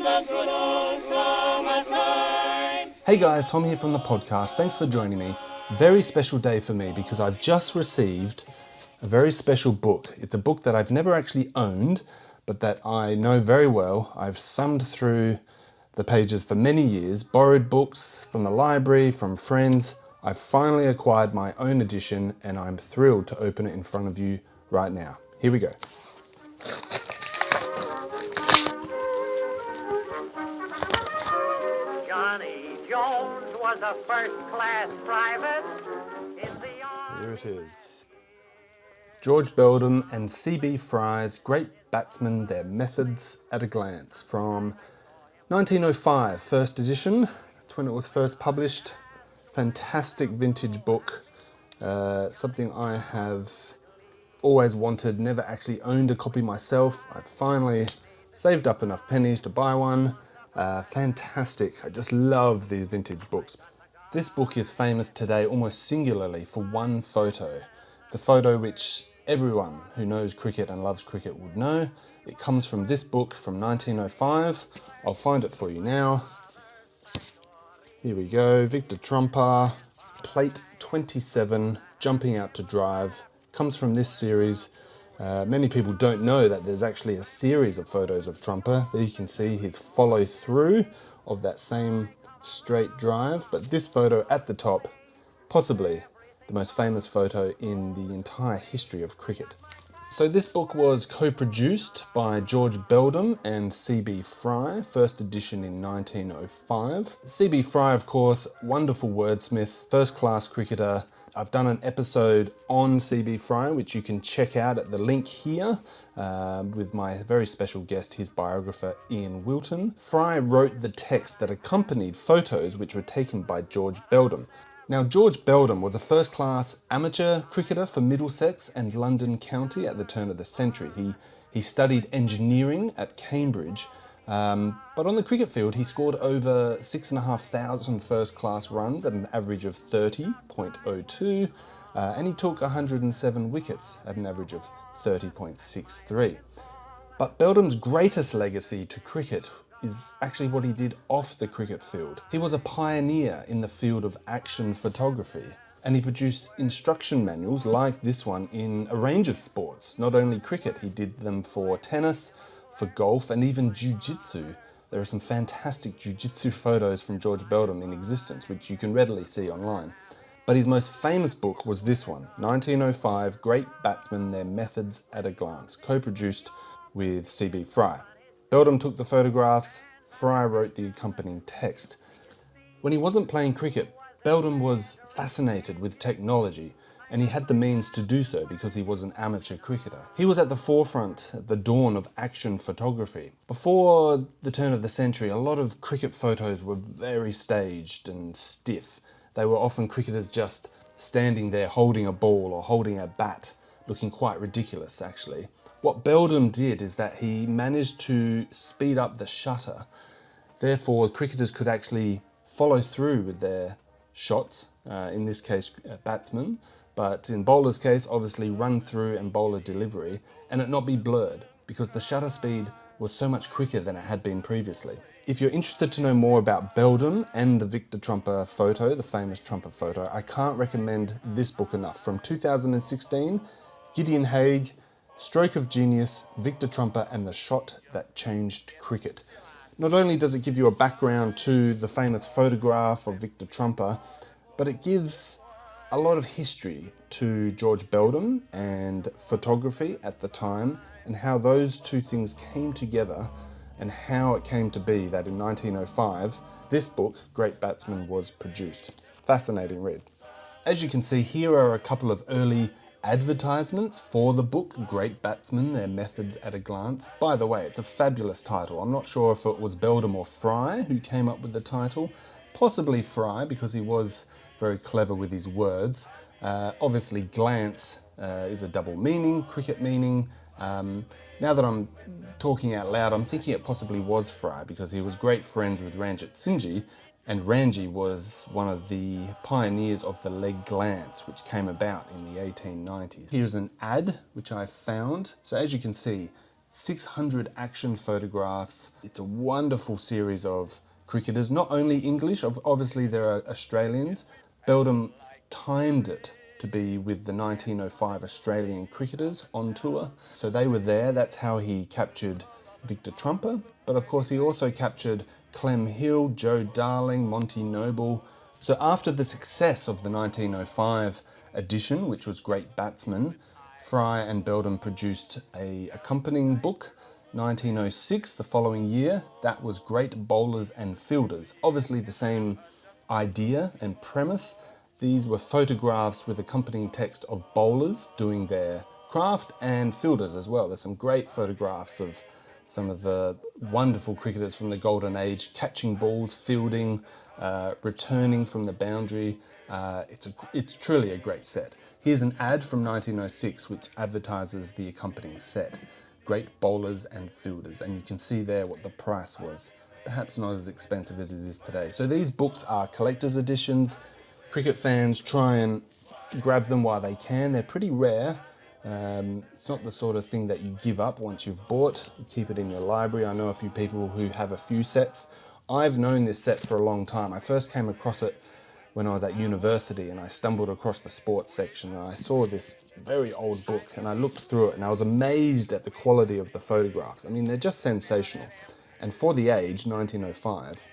the good old summer time. Hey guys, Tom here from the podcast. Thanks for joining me. Very special day for me because I've just received a very special book. It's a book that I've never actually owned, but that I know very well. I've thumbed through the pages for many years, borrowed books from the library, from friends. I've finally acquired my own edition and I'm thrilled to open it in front of you right now. Here we go. Johnny Jones was a first-class private in the army. Here it is. George Beldam and CB Fry's Great Batsmen, Their Methods at a Glance, from 1905, first edition. That's when it was first published. Fantastic vintage book. Something I have always wanted, never actually owned a copy myself. I finally saved up enough pennies to buy one. Fantastic. I just love these vintage books. This book is famous today almost singularly for one photo. It's a photo which everyone who knows cricket and loves cricket would know. It comes from this book from 1905. I'll find it for you now. Here we go. Victor Trumper, plate 27, jumping out to drive. Comes from this series. Many people don't know that there's actually a series of photos of Trumper. There you can see his follow through of that same straight drive. But this photo at the top, possibly the most famous photo in the entire history of cricket. So this book was co-produced by George Beldam and CB Fry, first edition in 1905. CB Fry, of course, wonderful wordsmith, first-class cricketer. I've done an episode on CB Fry, which you can check out at the link here, with my very special guest, his biographer, Ian Wilton. Fry wrote the text that accompanied photos which were taken by George Beldam. Now, George Beldam was a first-class amateur cricketer for Middlesex and London County at the turn of the century. He studied engineering at Cambridge, but on the cricket field he scored over 6,500 first-class runs at an average of 30.02, and he took 107 wickets at an average of 30.63. But Beldam's greatest legacy to cricket is actually what he did off the cricket field. He was a pioneer in the field of action photography, and he produced instruction manuals like this one in a range of sports. Not only cricket, he did them for tennis, for golf, and even jiu-jitsu. There are some fantastic jiu-jitsu photos from George Beldam in existence, which you can readily see online. But his most famous book was this one, 1905, Great Batsmen, Their Methods at a Glance, co-produced with CB Fry. Beldam took the photographs, Fry wrote the accompanying text. When he wasn't playing cricket, Beldam was fascinated with technology, and he had the means to do so because he was an amateur cricketer. He was at the forefront at the dawn of action photography. Before the turn of the century, a lot of cricket photos were very staged and stiff. They were often cricketers just standing there holding a ball or holding a bat, looking quite ridiculous actually. What Beldam did is that he managed to speed up the shutter. Therefore, cricketers could actually follow through with their shots, in this case batsmen, but in bowler's case, obviously run through and bowl a delivery, and it not be blurred, because the shutter speed was so much quicker than it had been previously. If you're interested to know more about Beldam and the Victor Trumper photo, the famous Trumper photo, I can't recommend this book enough. From 2016, Gideon Haigh, Stroke of Genius, Victor Trumper and the Shot That Changed Cricket. Not only does it give you a background to the famous photograph of Victor Trumper, but it gives a lot of history to George Beldam and photography at the time, and how those two things came together, and how it came to be that in 1905, this book, Great Batsmen, was produced. Fascinating read. As you can see, here are a couple of early advertisements for the book, Great Batsmen, Their Methods at a Glance. By the way, it's a fabulous title. I'm not sure if it was Beldam or Fry who came up with the title. Possibly Fry, because he was very clever with his words. Obviously, glance is a double meaning, cricket meaning. Now that I'm talking out loud, I'm thinking it possibly was Fry, because he was great friends with Ranjit Singh, and Ranji was one of the pioneers of the leg glance, which came about in the 1890s. Here's an ad which I found. So as you can see, 600 action photographs. It's a wonderful series of cricketers, not only English, obviously there are Australians. Beldam timed it to be with the 1905 Australian cricketers on tour. So they were there, that's how he captured Victor Trumper. But of course he also captured Clem Hill, Joe Darling, Monty Noble. So after the success of the 1905 edition, which was Great Batsmen, Fry and Beldam produced an accompanying book, 1906, the following year. That was Great Bowlers and Fielders. Obviously the same idea and premise. These were photographs with accompanying text of bowlers doing their craft and fielders as well. There's some great photographs of some of the wonderful cricketers from the golden age catching balls, fielding, returning from the boundary. It's truly a great set. Here's an ad from 1906 which advertises the accompanying set. Great bowlers and fielders, and you can see there what the price was. Perhaps not as expensive as it is today. So these books are collector's editions. Cricket fans try and grab them while they can. They're pretty rare. It's not the sort of thing that you give up once you've bought. You keep it in your library. I know a few people who have a few sets. I've known this set for a long time. I first came across it when I was at university and I stumbled across the sports section and I saw this very old book and I looked through it and I was amazed at the quality of the photographs. I mean, they're just sensational. And for the age, 1905,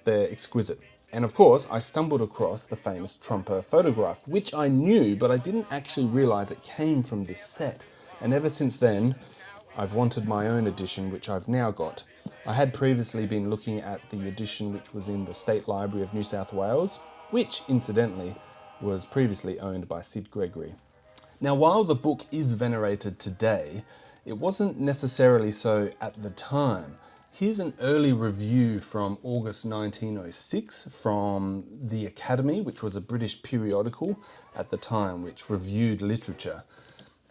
they're exquisite. And of course, I stumbled across the famous Trumper photograph, which I knew, but I didn't actually realize it came from this set. And ever since then, I've wanted my own edition, which I've now got. I had previously been looking at the edition which was in the State Library of New South Wales, which, incidentally, was previously owned by Sid Gregory. Now, while the book is venerated today, it wasn't necessarily so at the time. Here's an early review from August 1906 from The Academy, which was a British periodical at the time, which reviewed literature.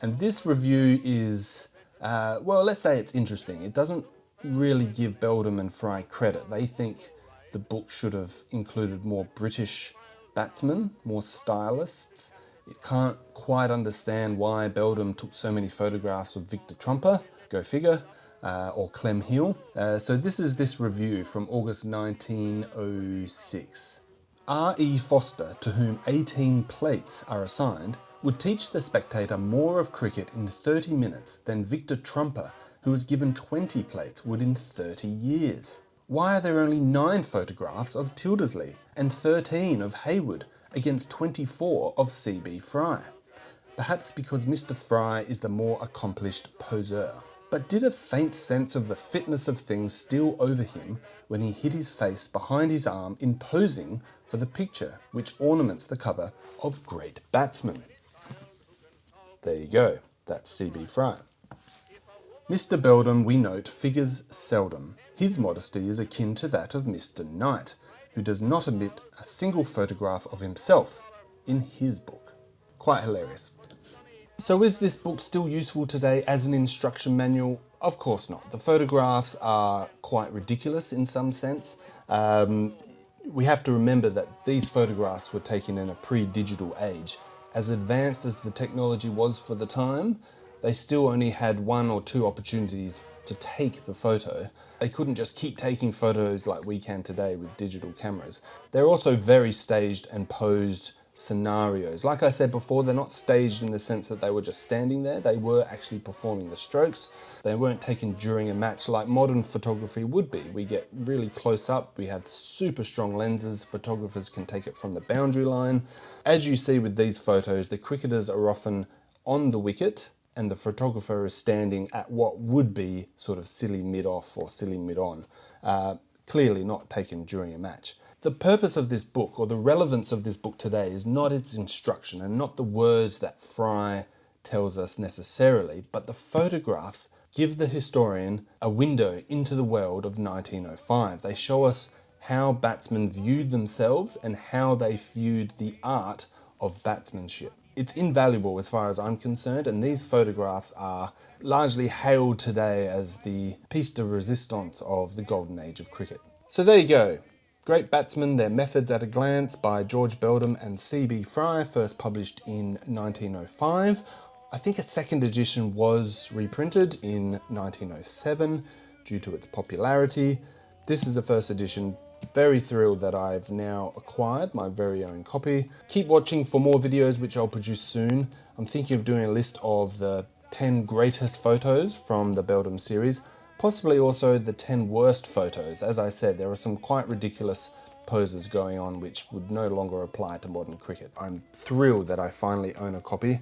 And this review is, well, let's say it's interesting. It doesn't really give Beldam and Fry credit. They think the book should have included more British batsmen, more stylists. It can't quite understand why Beldam took so many photographs of Victor Trumper, go figure, or Clem Hill. So this is this review from August 1906. R.E. Foster, to whom 18 plates are assigned, would teach the spectator more of cricket in 30 minutes than Victor Trumper, who was given 20 plates, would in 30 years. Why are there only 9 photographs of Tildesley and 13 of Hayward against 24 of CB Fry? Perhaps because Mr. Fry is the more accomplished poseur. But did a faint sense of the fitness of things steal over him when he hid his face behind his arm in posing for the picture which ornaments the cover of Great Batsmen? There you go, that's CB Fry. Mr. Beldam, we note, figures seldom. His modesty is akin to that of Mr. Knight, who does not omit a single photograph of himself in his book. Quite hilarious. So is this book still useful today as an instruction manual? Of course not. The photographs are quite ridiculous in some sense. We have to remember that these photographs were taken in a pre-digital age. As advanced as the technology was for the time, they still only had 1 or 2 opportunities to take the photo. They couldn't just keep taking photos like we can today with digital cameras. They're also very staged and posed scenarios. Like I said before, they're not staged in the sense that they were just standing there. They were actually performing the strokes. They weren't taken during a match like modern photography would be. We get really close up. We have super strong lenses. Photographers can take it from the boundary line. As you see with these photos, the cricketers are often on the wicket and the photographer is standing at what would be sort of silly mid-off or silly mid-on. Clearly not taken during a match. The purpose of this book, or the relevance of this book today, is not its instruction and not the words that Fry tells us necessarily, but the photographs give the historian a window into the world of 1905. They show us how batsmen viewed themselves and how they viewed the art of batsmanship. It's invaluable as far as I'm concerned, and these photographs are largely hailed today as the piece de resistance of the golden age of cricket. So there you go. Great Batsmen, Their Methods at a Glance by George Beldam and CB Fry, first published in 1905. I think a second edition was reprinted in 1907 due to its popularity. This is the first edition. Very thrilled that I've now acquired my very own copy. Keep watching for more videos which I'll produce soon. I'm thinking of doing a list of the 10 greatest photos from the Beldam series, possibly also the 10 worst photos. As I said, there are some quite ridiculous poses going on which would no longer apply to modern cricket. I'm thrilled that I finally own a copy.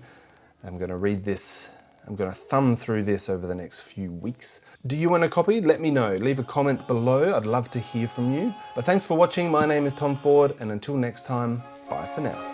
I'm going to read this. I'm going to thumb through this over the next few weeks. Do you own a copy? Let me know. Leave a comment below. I'd love to hear from you. But thanks for watching. My name is Tom Ford, and until next time, bye for now.